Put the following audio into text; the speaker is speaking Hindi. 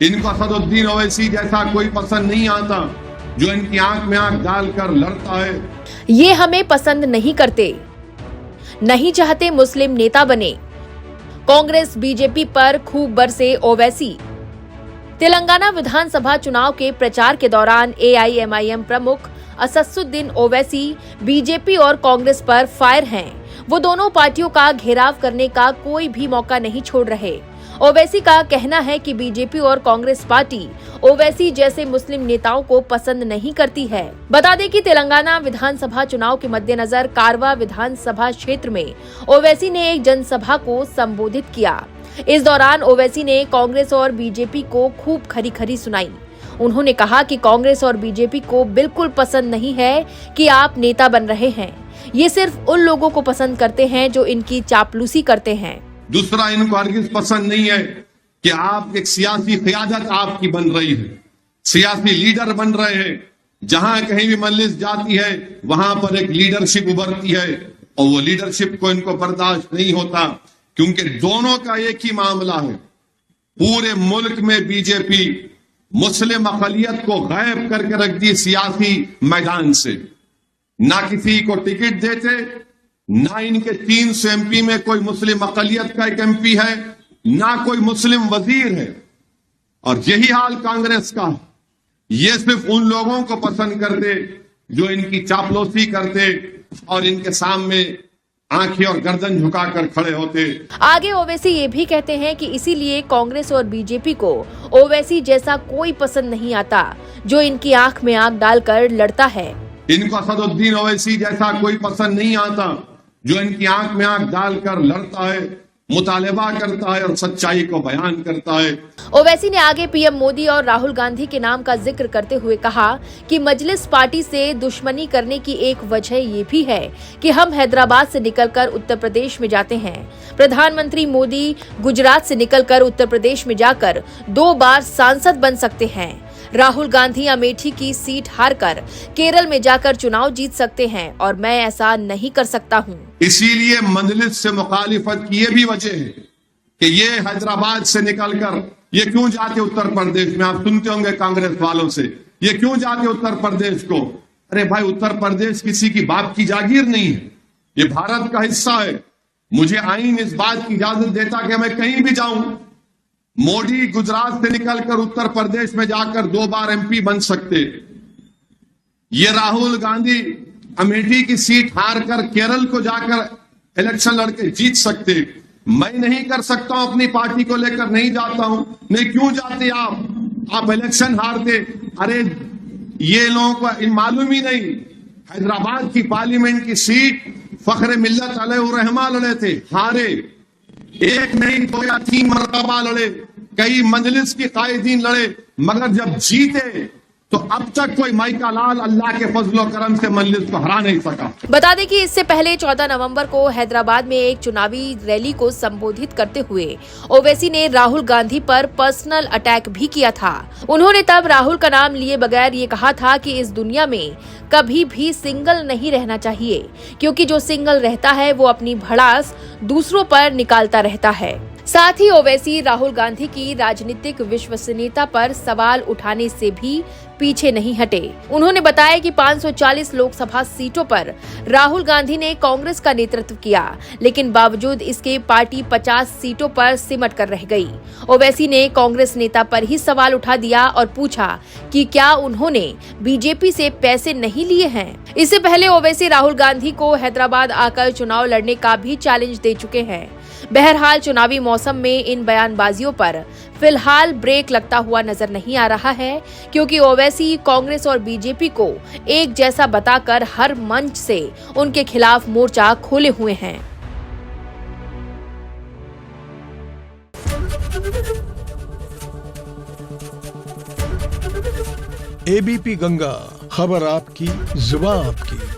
इनको असदुद्दीन ओवैसी जैसा कोई पसंद नहीं आता जो इनकी आंख में आंख डालकर लड़ता है। ये हमें पसंद नहीं करते, नहीं चाहते मुस्लिम नेता बने। कांग्रेस बीजेपी पर खूब बरसे ओवैसी। तेलंगाना विधानसभा चुनाव के प्रचार के दौरान एआईएमआईएम प्रमुख असदुद्दीन ओवैसी बीजेपी और कांग्रेस पर फायर हैं। वो दोनों पार्टियों का घेराव करने का कोई भी मौका नहीं छोड़ रहे। ओवैसी का कहना है कि बीजेपी और कांग्रेस पार्टी ओवैसी जैसे मुस्लिम नेताओं को पसंद नहीं करती है। बता दें कि तेलंगाना विधानसभा चुनाव के मद्देनजर कारवा विधानसभा क्षेत्र में ओवैसी ने एक जनसभा को संबोधित किया। इस दौरान ओवैसी ने कांग्रेस और बीजेपी को खूब खरी सुनाई। उन्होंने कहा कि कांग्रेस और बीजेपी को बिल्कुल पसंद नहीं है कि आप नेता बन रहे हैं। ये सिर्फ उन लोगों को पसंद करते हैं जो इनकी चापलूसी करते हैं। दूसरा, इनको हरगिज पसंद नहीं है कि आप एक सियासी क़यादत आपकी बन रही है, सियासी लीडर बन रहे हैं। जहां कहीं भी मजलिस जाती है वहां पर एक लीडरशिप उभरती है और वो लीडरशिप को इनको बर्दाश्त नहीं होता, क्योंकि दोनों का एक ही मामला है। पूरे मुल्क में बीजेपी मुस्लिम अक़लियत को गायब करके रख दी सियासी मैदान से। ना किसी को टिकट देते, ना इनके 300 एमपी में कोई मुस्लिम अक़लियत का एक एमपी है, ना कोई मुस्लिम वजीर है। और यही हाल कांग्रेस का। ये सिर्फ उन लोगों को पसंद करते जो इनकी चापलूसी करते और इनके सामने आंखें और गर्दन झुकाकर खड़े होते। आगे ओवैसी ये भी कहते हैं कि इसीलिए कांग्रेस और बीजेपी को ओवैसी जैसा कोई पसंद नहीं आता जो इनकी आंख में आंख डालकर लड़ता है। इनको असदुद्दीन ओवैसी जैसा कोई पसंद नहीं आता जो इनकी आंख में आंख डालकर लड़ता है, मुतालिबा करता है और सच्चाई को बयान करता है। ओवैसी ने आगे पीएम मोदी और राहुल गांधी के नाम का जिक्र करते हुए कहा कि मजलिस पार्टी से दुश्मनी करने की एक वजह ये भी है कि हम हैदराबाद से निकलकर उत्तर प्रदेश में जाते हैं। प्रधानमंत्री मोदी गुजरात से निकलकर उत्तर प्रदेश में जाकर 2 बार सांसद बन सकते हैं। राहुल गांधी अमेठी की सीट हारकर केरल में जाकर चुनाव जीत सकते हैं और मैं ऐसा नहीं कर सकता हूं। इसीलिए मजलिस से मुखालिफत की ये भी वजह है कि ये हैदराबाद से निकलकर ये क्यों जाते उत्तर प्रदेश में। आप सुनते होंगे कांग्रेस वालों से, ये क्यों जाते उत्तर प्रदेश को। अरे भाई, उत्तर प्रदेश किसी की बाप की जागीर नहीं है, ये भारत का हिस्सा है। मुझे आईन इस बात की इजाजत देता कि मैं कहीं भी जाऊं। मोदी गुजरात से निकलकर उत्तर प्रदेश में जाकर 2 बार एमपी बन सकते। ये राहुल गांधी अमेठी की सीट हारकर केरल को जाकर इलेक्शन लड़के जीत सकते। मैं नहीं कर सकता हूं, अपनी पार्टी को लेकर नहीं जाता हूं। नहीं, क्यों जाते आप इलेक्शन हारते। अरे ये लोगों को मालूम ही नहीं, हैदराबाद की पार्लियामेंट की सीट फखरे मिल्लत अलैहिर्रहमा लड़े थे, हारे। 1 नहीं 2 या 3 मरतबा लड़े, कई मजलिस के कायदीन लड़े, मगर जब जीते तो अब तक कोई माइका लाल अल्लाह के फजलो करम से मजलिस को हरा नहीं सका। बता दें कि इससे पहले 14 नवंबर को हैदराबाद में एक चुनावी रैली को संबोधित करते हुए ओवैसी ने राहुल गांधी पर पर्सनल अटैक भी किया था। उन्होंने तब राहुल का नाम लिए बगैर ये कहा था कि इस दुनिया में कभी भी सिंगल नहीं रहना चाहिए, क्योंकि जो सिंगल रहता है वो अपनी भड़ास दूसरों पर निकालता रहता है। साथ ही ओवैसी राहुल गांधी की राजनीतिक विश्वसनीयता पर सवाल उठाने से भी पीछे नहीं हटे। उन्होंने बताया कि 540 लोकसभा सीटों पर राहुल गांधी ने कांग्रेस का नेतृत्व किया, लेकिन बावजूद इसके पार्टी 50 सीटों पर सिमट कर रह गई। ओवैसी ने कांग्रेस नेता पर ही सवाल उठा दिया और पूछा कि क्या उन्होंने बीजेपी से पैसे नहीं लिए हैं। इससे पहले ओवैसी राहुल गांधी को हैदराबाद आकर चुनाव लड़ने का भी चैलेंज दे चुके हैं। बहरहाल चुनावी मौसम में इन बयानबाजियों पर फिलहाल ब्रेक लगता हुआ नजर नहीं आ रहा है, क्योंकि ओवैसी कांग्रेस और बीजेपी को एक जैसा बताकर हर मंच से उनके खिलाफ मोर्चा खोले हुए हैं। एबीपी गंगा, खबर आपकी, जुबान आपकी।